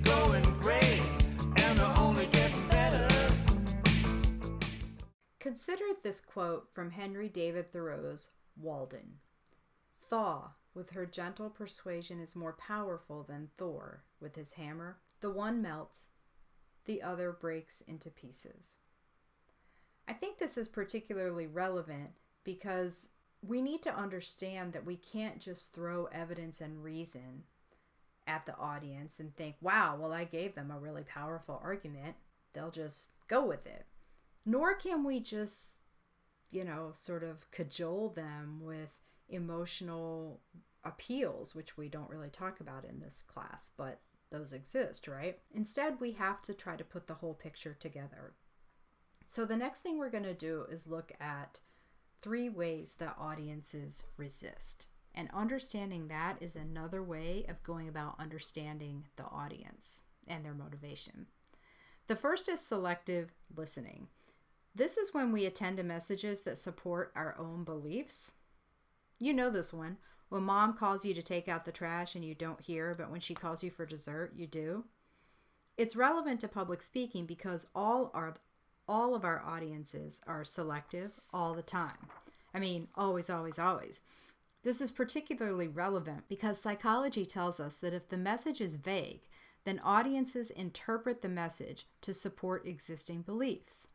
going gray, and they're only getting better. Consider this quote from Henry David Thoreau's Walden. Thaw, with her gentle persuasion, is more powerful than Thor with his hammer. The one melts, the other breaks into pieces. I think this is particularly relevant because we need to understand that we can't just throw evidence and reason at the audience and think, wow, well, I gave them a really powerful argument. They'll just go with it. Nor can we just, sort of cajole them with emotional appeals, which we don't really talk about in this class, but those exist, right? Instead, we have to try to put the whole picture together. So the next thing we're going to do is look at 3 ways that audiences resist. And understanding that is another way of going about understanding the audience and their motivation. The first is selective listening. This is when we attend to messages that support our own beliefs. You know this one. When mom calls you to take out the trash and you don't hear, but when she calls you for dessert, you do. It's relevant to public speaking because all of our audiences are selective all the time. I mean, always, always, always. This is particularly relevant because psychology tells us that if the message is vague, then audiences interpret the message to support existing beliefs.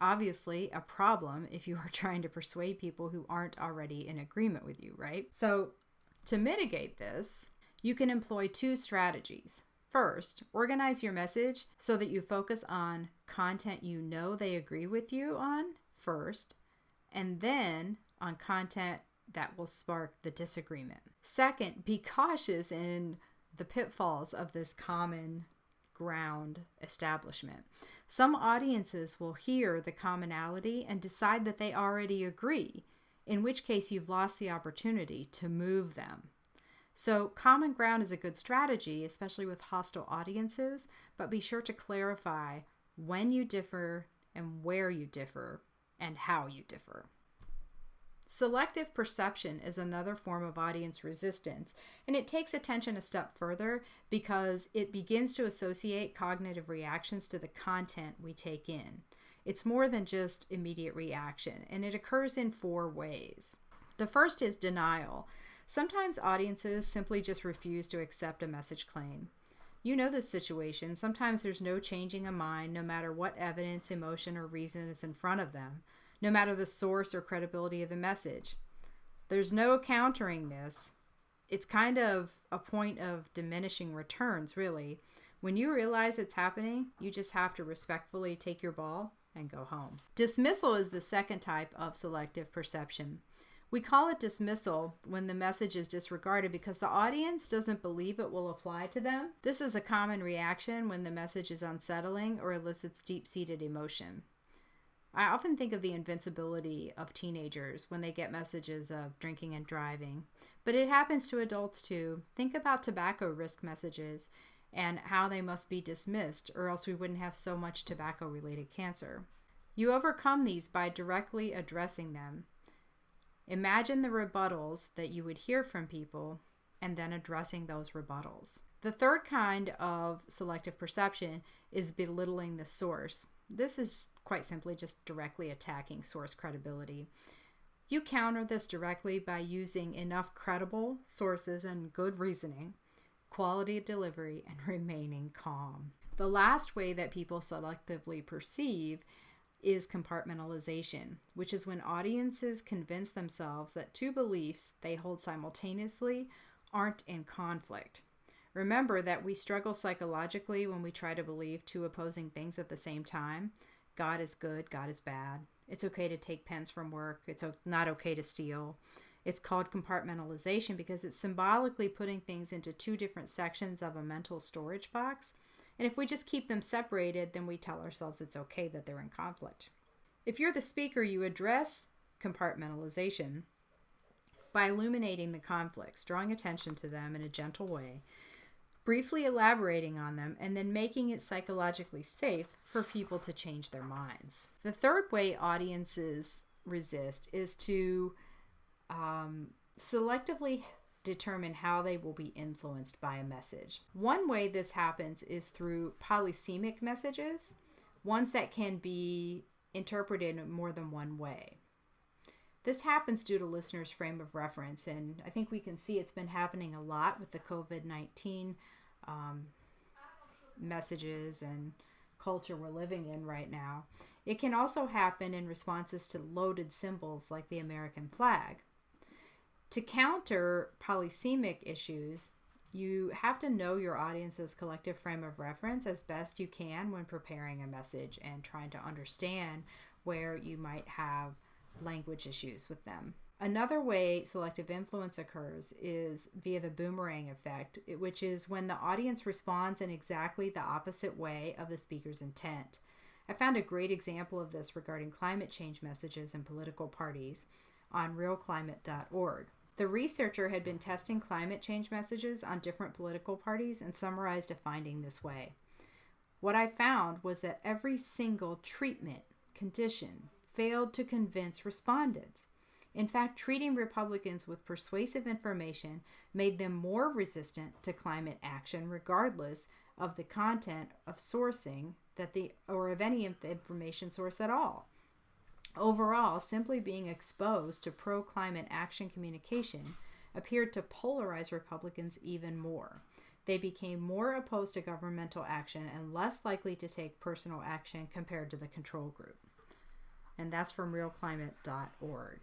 Obviously, a problem if you are trying to persuade people who aren't already in agreement with you, right? So, to mitigate this, you can employ 2 strategies. First, organize your message so that you focus on content you know they agree with you on first, and then on content that will spark the disagreement. Second, be cautious in the pitfalls of this common ground establishment. Some audiences will hear the commonality and decide that they already agree, in which case you've lost the opportunity to move them. So common ground is a good strategy, especially with hostile audiences, but be sure to clarify when you differ and where you differ and how you differ. Selective perception is another form of audience resistance, and it takes attention a step further because it begins to associate cognitive reactions to the content we take in. It's more than just immediate reaction, and it occurs in 4 ways. The first is denial. Sometimes audiences simply just refuse to accept a message claim. You know this situation. Sometimes there's no changing a mind, no matter what evidence, emotion, or reason is in front of them, no matter the source or credibility of the message. There's no countering this. It's kind of a point of diminishing returns, really. When you realize it's happening, you just have to respectfully take your ball and go home. Dismissal is the second type of selective perception. We call it dismissal when the message is disregarded because the audience doesn't believe it will apply to them. This is a common reaction when the message is unsettling or elicits deep-seated emotion. I often think of the invincibility of teenagers when they get messages of drinking and driving, but it happens to adults too. Think about tobacco risk messages and how they must be dismissed, or else we wouldn't have so much tobacco-related cancer. You overcome these by directly addressing them. Imagine the rebuttals that you would hear from people and then addressing those rebuttals. The third kind of selective perception is belittling the source. This is quite simply just directly attacking source credibility. You counter this directly by using enough credible sources and good reasoning, quality delivery, and remaining calm. The last way that people selectively perceive is compartmentalization, which is when audiences convince themselves that 2 beliefs they hold simultaneously aren't in conflict. Remember that we struggle psychologically when we try to believe 2 opposing things at the same time. God is good, God is bad. It's okay to take pens from work. It's not okay to steal. It's called compartmentalization because it's symbolically putting things into 2 different sections of a mental storage box. And if we just keep them separated, then we tell ourselves it's okay that they're in conflict. If you're the speaker, you address compartmentalization by illuminating the conflicts, drawing attention to them in a gentle way, briefly elaborating on them, and then making it psychologically safe for people to change their minds. The third way audiences resist is to selectively determine how they will be influenced by a message. One way this happens is through polysemic messages, ones that can be interpreted in more than one way. This happens due to listeners' frame of reference, and I think we can see it's been happening a lot with the COVID-19 messages and culture we're living in right now. It can also happen in responses to loaded symbols like the American flag. To counter polysemic issues, you have to know your audience's collective frame of reference as best you can when preparing a message and trying to understand where you might have language issues with them. Another way selective influence occurs is via the boomerang effect, which is when the audience responds in exactly the opposite way of the speaker's intent. I found a great example of this regarding climate change messages and political parties on realclimate.org. The researcher had been testing climate change messages on different political parties and summarized a finding this way. What I found was that every single treatment condition failed to convince respondents. In fact, treating Republicans with persuasive information made them more resistant to climate action regardless of the content of sourcing or of any information source at all. Overall, simply being exposed to pro-climate action communication appeared to polarize Republicans even more. They became more opposed to governmental action and less likely to take personal action compared to the control group. And that's from realclimate.org.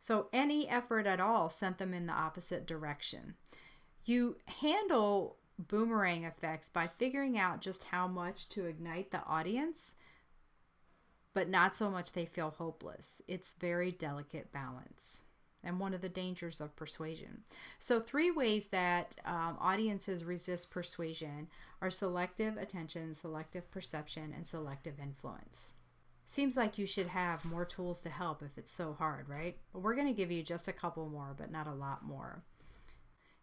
So any effort at all sent them in the opposite direction. You handle boomerang effects by figuring out just how much to ignite the audience, but not so much they feel hopeless. It's very delicate balance and one of the dangers of persuasion. So 3 ways that audiences resist persuasion are selective attention, selective perception, and selective influence. Seems like you should have more tools to help if it's so hard, right? But we're going to give you just a couple more, but not a lot more.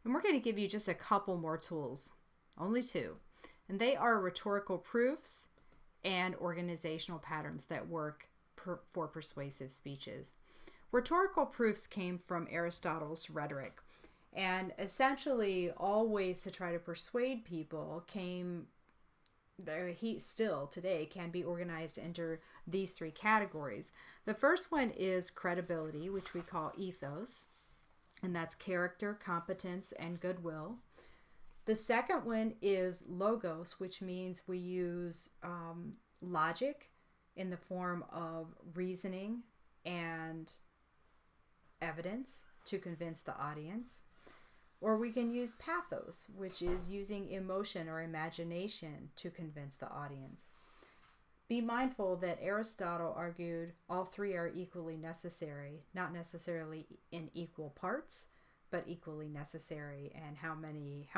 And we're going to give you just a couple more tools, only 2. And they are rhetorical proofs and organizational patterns that work for persuasive speeches. Rhetorical proofs came from Aristotle's rhetoric. And essentially, all ways to try to persuade people he still today can be organized into these 3 categories. The first one is credibility, which we call ethos, and that's character, competence, and goodwill. The second one is logos, which means we use logic in the form of reasoning and evidence to convince the audience. Or we can use pathos, which is using emotion or imagination to convince the audience. Be mindful that Aristotle argued all 3 are equally necessary, not necessarily in equal parts, but equally necessary, and how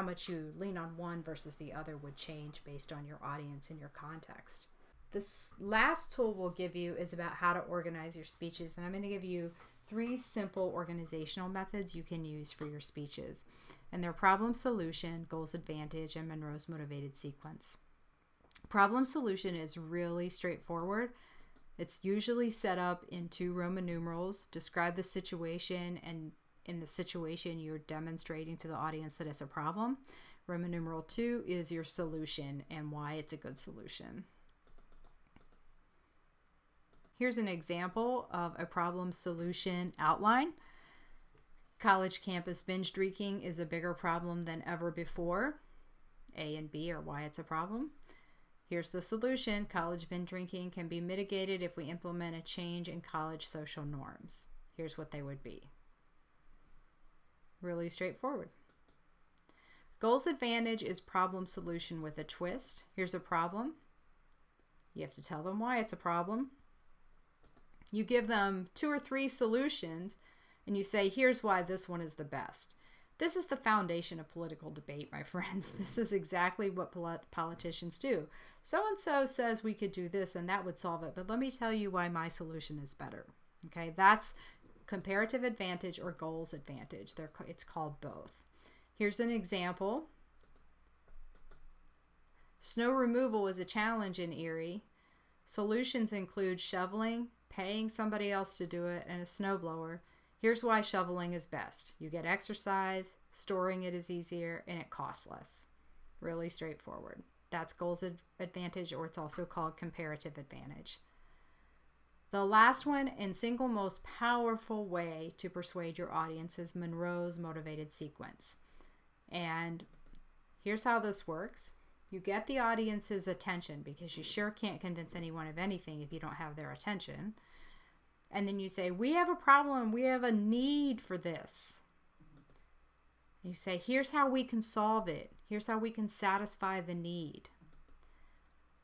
much you lean on one versus the other would change based on your audience and your context. This last tool we'll give you is about how to organize your speeches, and I'm going to give you 3 simple organizational methods you can use for your speeches. And they're problem solution, goals advantage, and Monroe's motivated sequence. Problem solution is really straightforward. It's usually set up in 2 Roman numerals. Describe the situation, and in the situation you're demonstrating to the audience that it's a problem. Roman numeral 2 is your solution and why it's a good solution. Here's an example of a problem solution outline. College campus binge drinking is a bigger problem than ever before. A and B are why it's a problem. Here's the solution. College binge drinking can be mitigated if we implement a change in college social norms. Here's what they would be. Really straightforward. Goals advantage is problem solution with a twist. Here's a problem. You have to tell them why it's a problem. You give them 2 or 3 solutions and you say, here's why this one is the best. This is the foundation of political debate, my friends. This is exactly what politicians do. So-and-so says we could do this and that would solve it, but let me tell you why my solution is better. Okay, that's comparative advantage or goals advantage. It's called both. Here's an example. Snow removal is a challenge in Erie. Solutions include shoveling, paying somebody else to do it, and a snowblower. Here's why shoveling is best. You get exercise, storing it is easier, and it costs less. Really straightforward. That's goals advantage, or it's also called comparative advantage. The last one and single most powerful way to persuade your audience is Monroe's motivated sequence. And here's how this works. You get the audience's attention, because you sure can't convince anyone of anything if you don't have their attention. And then you say, we have a problem. We have a need for this. And you say, here's how we can solve it. Here's how we can satisfy the need.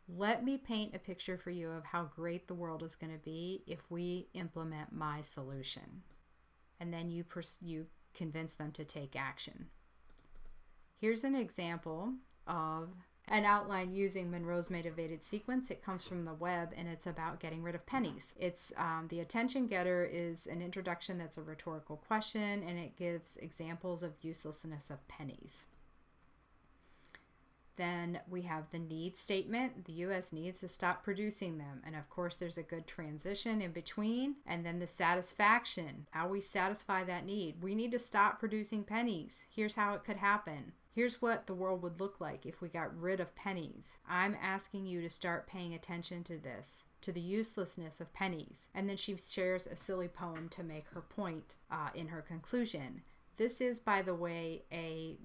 Let me paint a picture for you of how great the world is going to be if we implement my solution. And then you convince them to take action. Here's an example of an outline using Monroe's motivated sequence. It comes from the web, and it's about getting rid of pennies. It's the attention getter is an introduction that's a rhetorical question, and it gives examples of uselessness of pennies. Then we have the need statement. The U.S. needs to stop producing them. And of course, there's a good transition in between. And then the satisfaction, how we satisfy that need. We need to stop producing pennies. Here's how it could happen. Here's what the world would look like if we got rid of pennies. I'm asking you to start paying attention to this, to the uselessness of pennies. And then she shares a silly poem to make her point in her conclusion. This is, by the way, a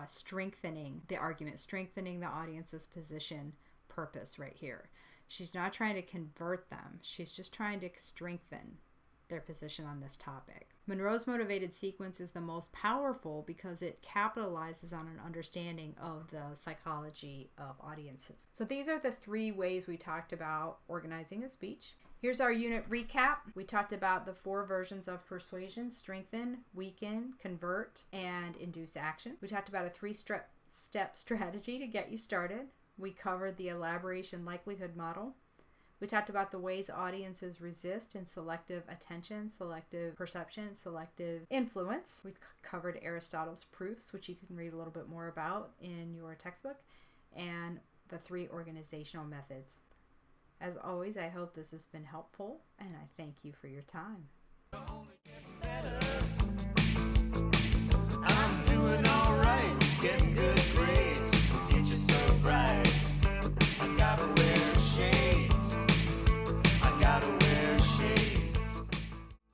strengthening the argument, strengthening the audience's position purpose right here. She's not trying to convert them. She's just trying to strengthen their position on this topic. Monroe's motivated sequence is the most powerful because it capitalizes on an understanding of the psychology of audiences. So these are the 3 ways we talked about organizing a speech. Here's our unit recap. We talked about the 4 versions of persuasion: strengthen, weaken, convert, and induce action. We talked about a 3-step strategy to get you started. We covered the elaboration likelihood model. We talked about the ways audiences resist in selective attention, selective perception, selective influence. We covered Aristotle's proofs, which you can read a little bit more about in your textbook, and the 3 organizational methods. As always, I hope this has been helpful, and I thank you for your time.